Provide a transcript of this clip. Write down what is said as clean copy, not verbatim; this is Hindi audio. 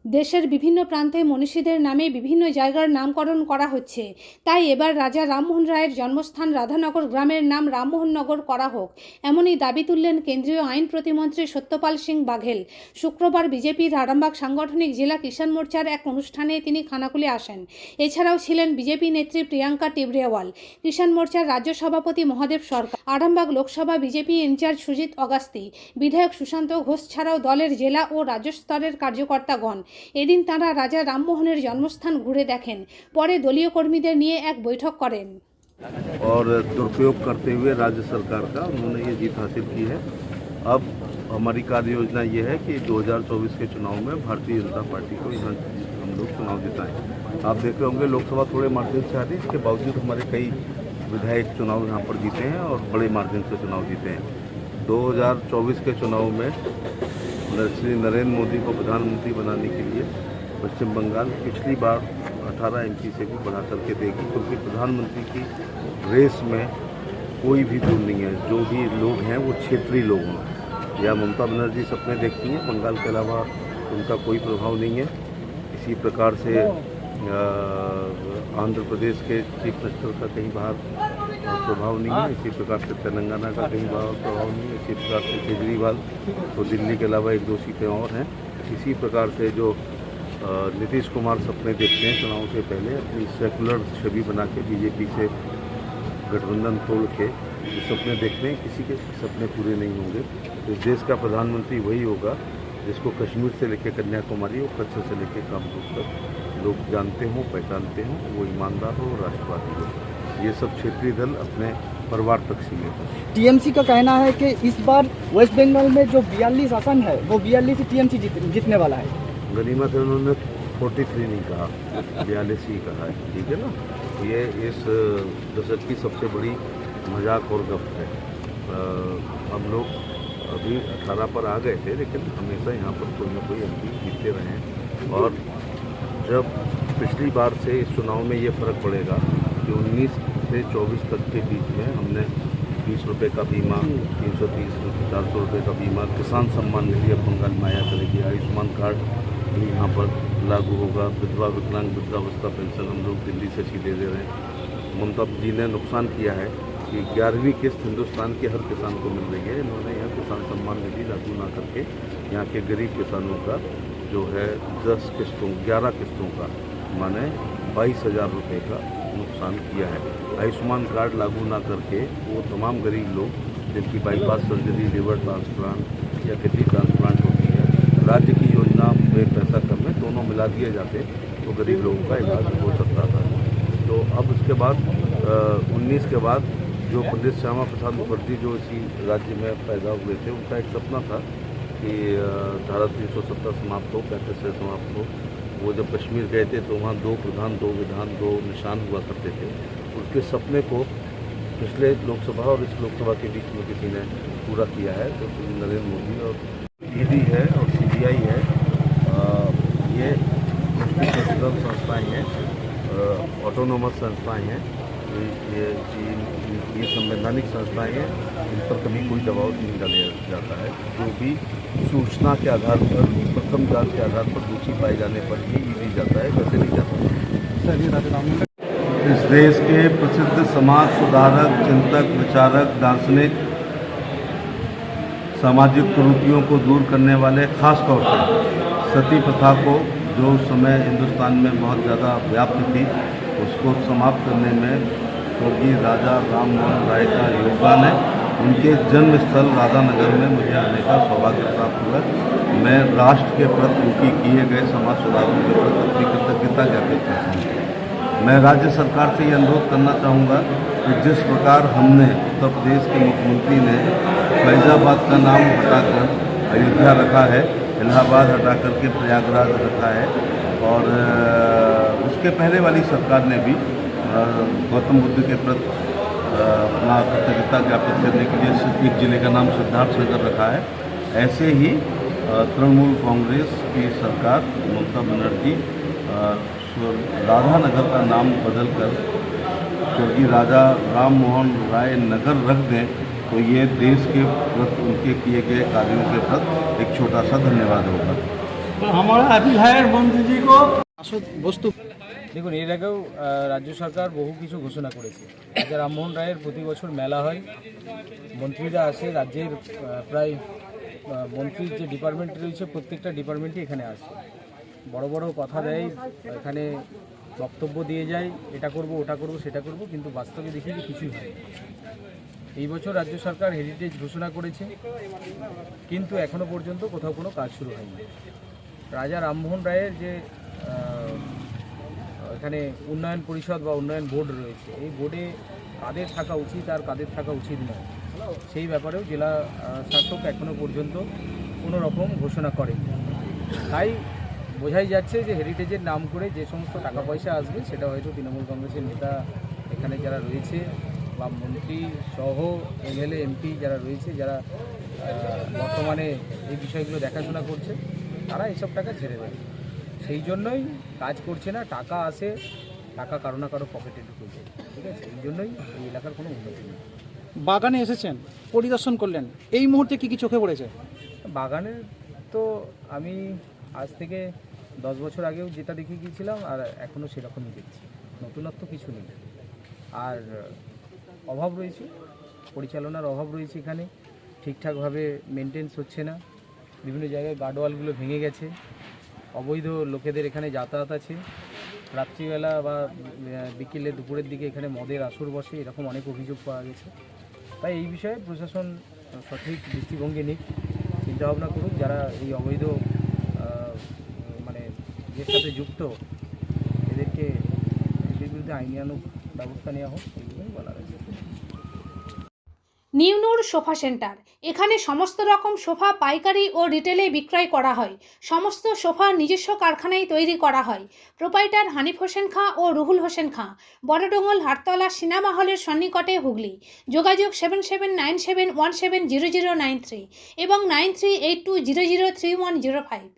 দেশের বিভিন্ন প্রান্তে মনীষীদের নামে বিভিন্ন জায়গার নামকরণ করা হচ্ছে। তাই এবার রাজা রামমোহন রায়ের জন্মস্থান রাধানগর গ্রামের নাম রামমোহননগর করা হোক, এমনই দাবি তুললেন কেন্দ্রীয় আইন প্রতিমন্ত্রী সত্যপাল সিং বাঘেল। শুক্রবার বিজেপির আরামবাগ সাংগঠনিক জেলা কিষাণ মোর্চার এক অনুষ্ঠানে তিনি খানাকুলে আসেন। এছাড়াও ছিলেন বিজেপি নেত্রী প্রিয়াঙ্কা টিবরেওয়াল, কিষাণ মোর্চার রাজ্য সভাপতি মহাদেব সরকার, আরামবাগ লোকসভা বিজেপি ইনচার্জ সুজিত অগাস্তি, বিধায়ক সুশান্ত ঘোষ ছাড়াও দলের জেলা ও রাজ্য স্তরের কার্যকর্তাগণ। এদিন তারা রাজা রামমোহনের জন্মস্থান ঘুরে দেখেন, পরে দলীয় কর্মীদের নিয়ে এক বৈঠক করেন। और दुरुपयोग करते हुए राज्य सरकार का उन्होंने ये जीत हासिल की है। अब हमारी कार्य योजना ये है कि 2024 के चुनाव में भारतीय जनता पार्टी को यहाँ हम लोग चुनाव जिताएं। आप देख रहे होंगे लोकसभा थोड़े मार्जिन से आ रही है, इसके बावजूद हमारे कई विधायक चुनाव यहाँ पर जीते हैं और बड़े मार्जिन से चुनाव जीते हैं। 2024 के चुनाव में श्री नरेंद्र मोदी को प्रधानमंत्री बनाने के लिए पश्चिम बंगाल पिछली बार 18 MP से भी बढ़ा करके देगी, क्योंकि प्रधानमंत्री की रेस में कोई भी दूर नहीं है। जो भी लोग हैं वो क्षेत्रीय लोग हैं। या ममता बनर्जी सपने देखती हैं, बंगाल के अलावा उनका कोई प्रभाव नहीं है। इसी प्रकार से आंध्र प्रदेश के चीफ मिनिस्टर का कहीं बाहर प्रभाव नहीं है। इसी प्रकार से तेलंगाना का कहीं बाहर प्रभाव नहीं है। इसी प्रकार से केजरीवाल तो दिल्ली के अलावा 1-2 सीटें और हैं। इसी प्रकार से जो नीतीश कुमार सपने देखते हैं चुनाव से पहले अपनी सेकुलर छवि बना के बीजेपी से गठबंधन तोड़ के जो सपने देखते हैं, किसी के सपने पूरे नहीं होंगे। इस देश का प्रधानमंत्री वही होगा जिसको कश्मीर से लेकर कन्याकुमारी और कच्छ से लेकर कामरूप तक लोग जानते हों, पहचानते हों, वो ईमानदार हो, राष्ट्रवादी हो। ये सब क्षेत्रीय दल अपने परिवार तक सीमित है। टीएमसी का कहना है कि इस बार वेस्ट बंगाल में जो 42 आसन है वो 42 ही टीएमसी जीतने वाला है। गनीमत है उन्होंने 43 नहीं कहा, 42 ही कहा है। ठीक है ना, ये इस दशक की सबसे बड़ी मजाक और गप है। हम लोग अभी 18 पर आ गए थे, लेकिन हमेशा यहाँ पर कोई ना कोई MP जीतते रहे हैं। और जब पिछली बार से इस चुनाव में ये फ़र्क पड़ेगा कि 19 से 24 तक के बीच में हमने 20 रुपये का बीमा, 330 400 रुपये का बीमा, किसान सम्मान निधि अब बंगाल में आया करेगी, आयुष्मान कार्ड भी यहाँ पर लागू होगा, विधवा विकलांग वृद्धावस्था पेंशन हम लोग दिल्ली से सीधे दे रहे हैं। ममता जी ने नुकसान किया है कि 11वीं किस्त हिंदुस्तान के हर किसान को मिल रही है। इन्होंने यहाँ किसान सम्मान निधि लागू ना करके यहाँ के गरीब किसानों का जो है 11 किस्तों का माने 22,000 रुपये का नुकसान किया है। आयुष्मान कार्ड लागू ना करके वो तमाम गरीब लोग जिनकी बाईपास सर्जरी, लिवर ट्रांसप्लांट या किडनी ट्रांसप्लांट होती है, राज्य की योजना में पैसा कम है, दोनों मिला दिए जाते तो गरीब लोगों का इलाज हो सकता था। तो अब उसके बाद 19 के बाद जो पंडित श्यामा प्रसाद मुखर्जी जो इसी राज्य में पैदा हुए थे, उनका एक सपना था कि धारा 370 समाप्त हो, 35 से समाप्त हो। वो जब कश्मीर गए थे तो वहाँ 2 प्रधान, 2 विधान, 2 निशान हुआ करते थे। उसके सपने को पिछले लोकसभा और इस लोकसभा के बीच में किसी ने पूरा किया है, तो नरेंद्र मोदी। और ED है और CBI है, ये कॉन्स्टिट्यूशनल संस्थाएँ हैं, ऑटोनोमस संस्थाएँ हैं। ये संवैधानिक संस्थाएँ हैं, इन पर कभी कोई दबाव नहीं डाला जाता है। जो भी सूचना के आधार पर, प्रथम जांच के आधार पर दोषी पाए जाने पर ही ED जाता है, वैसे नहीं जाता है। इस देश के प्रसिद्ध समाज सुधारक, चिंतक, विचारक, दार्शनिक, सामाजिक कुरीतियों को दूर करने वाले, खास तौर से सती प्रथा को जो उस समय हिंदुस्तान में बहुत ज़्यादा व्याप्त थी, उसको समाप्त करने में स्वर्गीय राजा राममोहन राय का योगदान है। उनके जन्म स्थल राधानगर में मुझे आने का सौभाग्य प्राप्त हुआ। मैं राष्ट्र के प्रति उनकी किए गए समाज सुधारों के प्रति अपनी कृतज्ञता ज्ञापित करता हूँ। मैं राज्य सरकार से ये अनुरोध करना चाहूँगा कि जिस प्रकार हमने उत्तर प्रदेश के मुख्यमंत्री ने फैजाबाद का नाम हटाकर अयोध्या रखा है, इलाहाबाद हटा करके प्रयागराज रखा है, और उसके पहले वाली सरकार ने भी गौतम बुद्ध के प्रति अपना कृतज्ञता ज्ञापित करने के लिए एक जिले का नाम सिद्धार्थनगर रखा है। ऐसे ही तृणमूल कांग्रेस की सरकार ममता बनर्जी राधानगर का नाम बदलकर स्वर्गीय राजा राममोहन राय नगर रख दें, तो ये देश के प्रति उनके किए गए कार्यों के प्रति एक छोटा सा धन्यवाद होगा। हमारा अपील है मंत्री जी को। আসল বস্তু দেখুন, এর আগেও রাজ্য সরকার বহু কিছু ঘোষণা করেছে। রাজা রামমোহন রায়ের প্রতি বছর মেলা হয়, মন্ত্রীরা আসে, রাজ্যের প্রায় মন্ত্রীর যে ডিপার্টমেন্ট রয়েছে প্রত্যেকটা ডিপার্টমেন্টই এখানে আসে, বড় বড় কথা দেয়, এখানে বক্তব্য দিয়ে যায়, এটা করব ওটা করব সেটা করব, কিন্তু বাস্তবে দেখি যে কিছুই হয় না। এই বছর রাজ্য সরকার হেরিটেজ ঘোষণা করেছে, কিন্তু এখনো পর্যন্ত কোথাও কোনো কাজ শুরু হয়নি। রাজা রামমোহন রায়ের যে এখানে উন্নয়ন পরিষদ বা উন্নয়ন বোর্ড রয়েছে, এই বোর্ডে কাদের থাকা উচিত আর কাদের থাকা উচিত নয়, সেই ব্যাপারেও জেলা শাসক এখনও পর্যন্ত কোনো রকম ঘোষণা করেনি। তাই বোঝাই যাচ্ছে যে হেরিটেজের নাম করে যে সমস্ত টাকা পয়সা আসবে সেটা হয়তো তৃণমূল কংগ্রেসের নেতা এখানে যারা রয়েছে বা মন্ত্রী সহ এমএলএ এমপি যারা রয়েছে, যারা বর্তমানে এই বিষয়গুলো দেখাশোনা করছে, তারা এসব টাকা ছেড়ে দেয়। সেই জন্যই কাজ করছে না, টাকা আসে, টাকা কারো না কারো পকেটে ঢুকে যায়, ঠিক আছে? এই জন্যই এই এলাকার কোনো উন্নতি নেই। বাগানে এসেছেন, পরিদর্শন করলেন, এই মুহূর্তে কি কি চোখে পড়েছে? বাগানের তো আমি আজ থেকে 10 বছর আগেও যেটা দেখে গিয়েছিলাম আর এখনও সেরকমই দেখছি, নতুনত্ব কিছু নেই। আর অভাব রয়েছে, পরিচালনার অভাব রয়েছে, এখানে ঠিকঠাকভাবে মেনটেন্স হচ্ছে না, বিভিন্ন জায়গায় গার্ডওয়ালগুলো ভেঙে গেছে, অবৈধ লোকেদের এখানে যাতায়াত আছে, রাত্রিবেলা বা বিকেলে দুপুরের দিকে এখানে মদের আসর বসে, এরকম অনেক অভিযোগ পাওয়া গেছে। তাই এই বিষয়ে প্রশাসন সঠিক দৃষ্টিভঙ্গি নিক, চিন্তাভাবনা করুক, যারা এই অবৈধ মানে এর সাথে যুক্ত এদের বিরুদ্ধে আইনানুগ ব্যবস্থা নেওয়া হোক, এইগুলোই বলা হয়েছে। নিউনুর সোফা সেন্টার, এখানে সমস্ত রকম সোফা পাইকারি ও রিটেলে বিক্রয় করা হয়। সমস্ত সোফা নিজস্ব কারখানায় তৈরি করা হয়। প্রোপাইটার হানিফ হোসেন খাঁ ও রুহুল হোসেন খাঁ, বড়ডোঙ্গল হাটতলা সিনেমা হলের সন্নিকটে, হুগলি। যোগাযোগ 7797170093 এবং 9382003105।